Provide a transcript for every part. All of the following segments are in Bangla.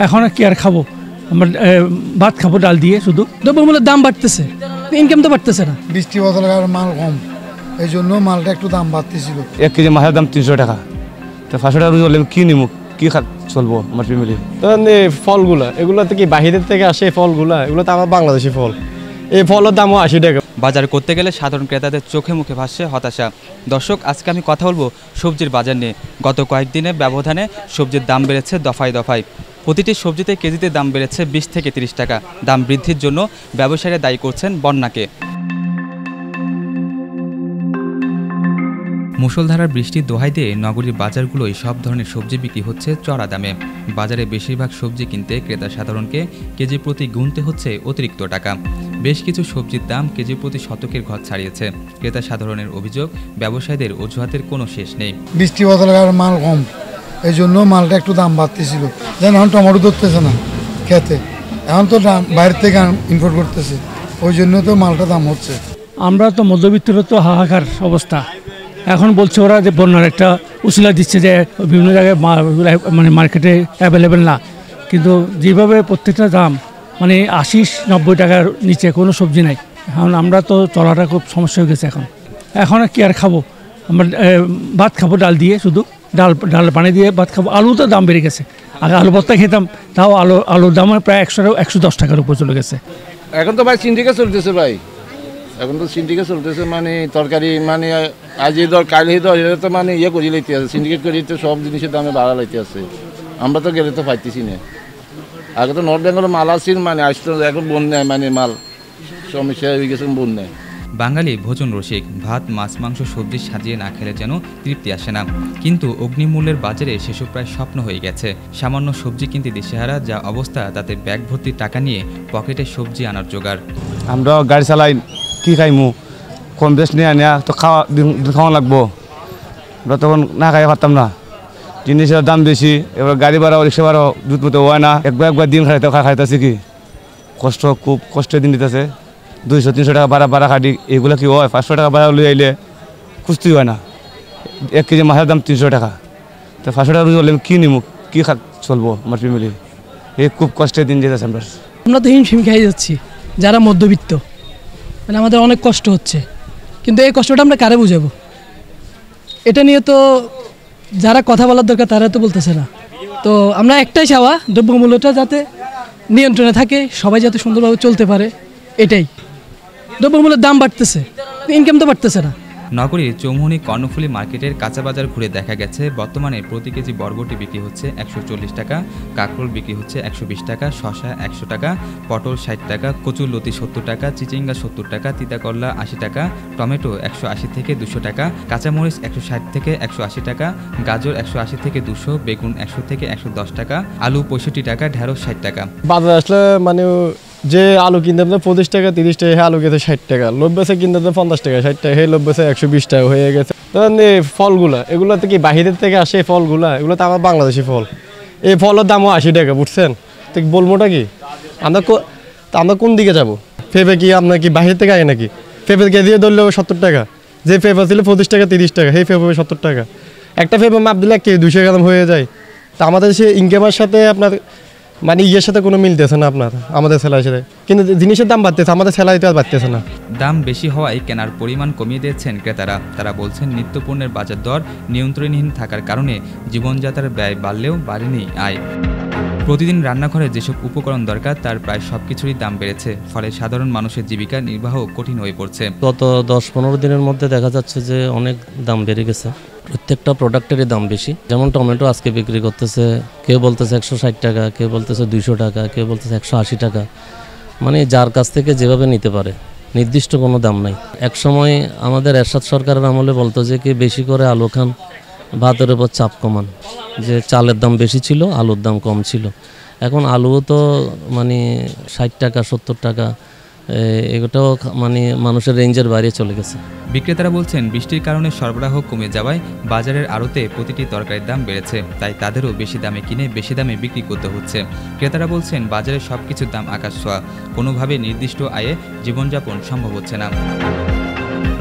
এখন কি আর খাবো, আমরা ভাত খাবো ডাল দিয়ে শুধু। দ্রব্যমূল্যের দাম বাড়তেছে, ইনকাম তো বাড়তেছে না। বৃষ্টি বদলে আর মাল কম, এই জন্য মালটা একটু দাম বাড়তেছিল। 1 কেজি মাছের দাম 300 টাকা, তো 500 টাকা হলে কি নিমু, কি চলবো আমার ফ্যামিলি। ফলগুলা এগুলো কি বাহিরের থেকে আসে? ফলগুলা এগুলো তো আমার বাংলাদেশি ফল, এই ফলের দামও 80 টাকা। বাজার করতে গেলে সাধারণ ক্রেতাদের চোখে মুখে ভাসছে হতাশা। দর্শক, আজকে আমি কথা বলবো সবজির বাজার নিয়ে। গত কয়েকদিনের ব্যবধানে সবজির দাম বেড়েছে দফায় দফায়। প্রতিটি সবজিতে কেজিতে দাম বেড়েছে 20 থেকে 30 টাকা। দাম বৃদ্ধির জন্য ব্যবসায়ীরা দায়ী করছেন বন্যাকে। মুষলধারার বৃষ্টির দোহাই দিয়ে নগরীর বাজারগুলোয় সব ধরনের সবজি বিক্রি হচ্ছে চড়া দামে। বাজারে বেশিরভাগ সবজি কিনতে ক্রেতা সাধারণকে কেজি প্রতি গুনতে হচ্ছে অতিরিক্ত টাকা। বেশ কিছু সবজির দাম কেজি প্রতি শতকের ঘর ছাড়িয়েছে। ক্রেতা সাধারণের অভিযোগ, ব্যবসায়ীদের অজুহাতের কোনো শেষ নেই। বৃষ্টি বদলে আর মাল কম, এই জন্য মালটা একটু দাম বাড়তেছিল। যেন এখন টমেটো ধরতেছে না খেতে, এখন তো বাইরে থেকে ইম্পোর্ট করতেছে, ওই জন্য তো মালটা দাম হচ্ছে। আমরা তো মধ্যবিত্তের তো হাহাকার অবস্থা। এখন বলছে ওরা যে বন্যার একটা উসিলা দিচ্ছে, যে বিভিন্ন জায়গায় মানে মার্কেটে অ্যাভেলেবেল না, কিন্তু যেভাবে প্রত্যেকটা দাম মানে 80-90 টাকার নিচে কোনো সবজি নাই। এখন আমরা তো চলাটা খুব সমস্যা হয়ে গেছে। এখন কি আর খাবো, আমরা ভাত খাবো ডাল দিয়ে শুধু, ডাল পানি দিয়ে ভাত খাবো। আলু তো দাম বেড়ে গেছে, আগে আলু ভর্তা খেতাম, তাও আলুর দাম প্রায় 110 টাকার উপর চলে গেছে। এখন তো ভাই সিন্ডিকে চলতেছে ভাই, এখন তো সিন্ডিকেট চলতেছে, মানে তরকারি মানে আজ এই দর কাল এই দর, এটা তো মানে ইয়ে করি লাইতে আছে, সিন্ডিকেট করি তো সব জিনিসের দামে বাড়া লাইতে আছে। আমরা তো গেলে তো পাইতেছি না। আগে তো নর্থ বেঙ্গলের মাল আসছিল, মানে আসতো, এখন বন্যায় মানে মাল সমস্যা হয়ে গেছে বন্যায়। বাঙালি ভোজন রসিক, ভাত মাছ মাংস সবজি সাজিয়ে না খেলে যেন তৃপ্তি আসে না। কিন্তু অগ্নিমূল্যের বাজারে সেসব প্রায় স্বপ্ন হয়ে গেছে। সামান্য সবজি কিনতে দিশেহারা যা অবস্থা, তাতে ব্যাগ ভর্তি টাকা নিয়ে পকেটে সবজি আনার জোগাড়। আমরা গাড়ি চালাই, কি খাইমু, কম বেশ নিয়ে আনিয়া তো খাওয়া লাগবো। আমরা তখন না খাই পারতাম না, জিনিসের দাম বেশি, এবার গাড়ি ভাড়াও রিক্সা ভাড়াও জুত মতো হয় না। একবার দিন খাইতেছি কি কষ্ট, খুব কষ্টের দিন দিতেছে। 200-300 টাকা ভাড়া খাটি, এগুলো কি হয়? 500 টাকা ভাড়া লই আইলে খুঁজতেই হয় না। 1 কেজি মাছের দাম 300 টাকা, তো 500 টাকা হলে কি নিমু, কি চলবো আমার ফ্যামিলি। এই খুব কষ্টের দিন যেতেছে। আমরা তো হিমশিম খাই যাচ্ছি, যারা মধ্যবিত্ত, মানে আমাদের অনেক কষ্ট হচ্ছে, কিন্তু এই কষ্টটা আমরা কারে বুঝাবো? এটা নিয়ে তো যারা কথা বলার দরকার তারা তো বলতেছে না। তো আমরা একটাই চাওয়া, দ্রব্যমূল্যটা যাতে নিয়ন্ত্রণে থাকে, সবাই যাতে সুন্দরভাবে চলতে পারে, এটাই। দ্রব্যমূল্যের দাম বাড়তেছে, ইনকাম তো বাড়তেছে না। নগরীর চৌমুহনী কর্ণফুলী মার্কেটের কাঁচা বাজার ঘুরে দেখা গেছে বর্তমানে প্রতি কেজি বরবটি বিক্রি হচ্ছে 140 টাকা, কাঁকরোল বিক্রি হচ্ছে 120 টাকা, শসা 100 টাকা, পটল 60 টাকা, কচুর লতি 70 টাকা, চিচিঙ্গা 70 টাকা, তিতাকরলা 80 টাকা, টমেটো 180 থেকে 200 টাকা, কাঁচামরিচ 160 থেকে 180 টাকা, গাজর 180 থেকে 200, বেগুন 100 থেকে 110 টাকা, আলু 65 টাকা, ঢেঁড়স 60 টাকা। বাজার আসলে মানে যে আলু কিনতে 25 টাকা 30 টাকা, আলু খেতে 60 টাকা, লোভ বেছে কিনতে 50 টাকা 60 টাকা, লোভ বেছে 120 টাকা হয়ে গেছে। ফলগুলা এগুলো কি বাহিরের থেকে আসে? ফলগুলা এগুলো তো আমার বাংলাদেশি ফল, এই ফলের দামও 80 টাকা, বুঝছেন? তো বলবোটা কি, আমরা কোন দিকে যাবো? পেঁপে কি আপনার কি বাহির থেকে আগে নাকি? পেঁপে কেজি ধরলেও 70 টাকা, যে পেঁপে ছিল 25 টাকা 30 টাকা, সেই পেঁপে 70 টাকা। একটা পেঁপে মাপ দিলে 1 কেজি 200 গ্রাম হয়ে যায়। তা আমাদের সে ইনকামের সাথে আপনার মানে ইয়ের সাথে কোনো মিলতেছে না আপনার, আমাদের স্যালারির সাথে, কিন্তু জিনিসের দাম বাড়তেছে, আমাদের স্যালারিটা আর বাড়তেছে না। দাম বেশি হওয়ায় কেনার পরিমাণ কমিয়ে দিয়েছেন ক্রেতারা। তারা বলছেন নিত্যপণ্যের বাজার দর নিয়ন্ত্রণহীন থাকার কারণে জীবনযাত্রার ব্যয় বাড়লেও বাড়েনি আয়। প্রতিদিন রান্নাঘরে যেসব উপকরণ দরকার তার প্রায় সব কিছুরই দাম বেড়েছে, ফলে সাধারণ মানুষের জীবিকা নির্বাহ কঠিন হয়ে পড়ছে। গত 10-15 দিনের মধ্যে দেখা যাচ্ছে যে অনেক দাম বেড়ে গেছে, প্রত্যেকটা প্রোডাক্টেরই দাম বেশি। যেমন টমেটো আজকে বিক্রি করতেছে, কেউ বলতেছে 160 টাকা, কেউ বলতেছে 200 টাকা, কেউ বলতেছে 180 টাকা, মানে যার কাছ থেকে যেভাবে নিতে পারে, নির্দিষ্ট কোনো দাম নাই। এক সময় আমাদের এরশাদ সরকারের আমলে বলতো যে কি বেশি করে আলু খান, ভাতের উপর চাপ কমান, যে চালের দাম বেশি ছিল, আলুর দাম কম ছিল। এখন আলুও তো মানে 60 টাকা 70 টাকা, এটাও মানে মানুষের রেঞ্জের বাইরে চলে গেছে। বিক্রেতারা বলছেন বৃষ্টির কারণে সরবরাহ কমে যাওয়ায় বাজারের আড়তে প্রতিটি তরকারির দাম বেড়েছে, তাই তাদেরও বেশি দামে কিনে বেশি দামে বিক্রি করতে হচ্ছে। ক্রেতারা বলছেন বাজারে সবকিছুর দাম আকাশ ছোঁয়া, কোনোভাবে নির্দিষ্ট আয়ে জীবনযাপন সম্ভব হচ্ছে না।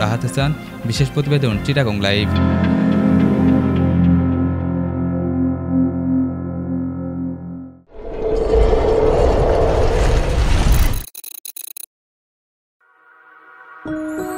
রাহাত হাসান, বিশেষ প্রতিবেদন, চিটাগং লাইভ। you.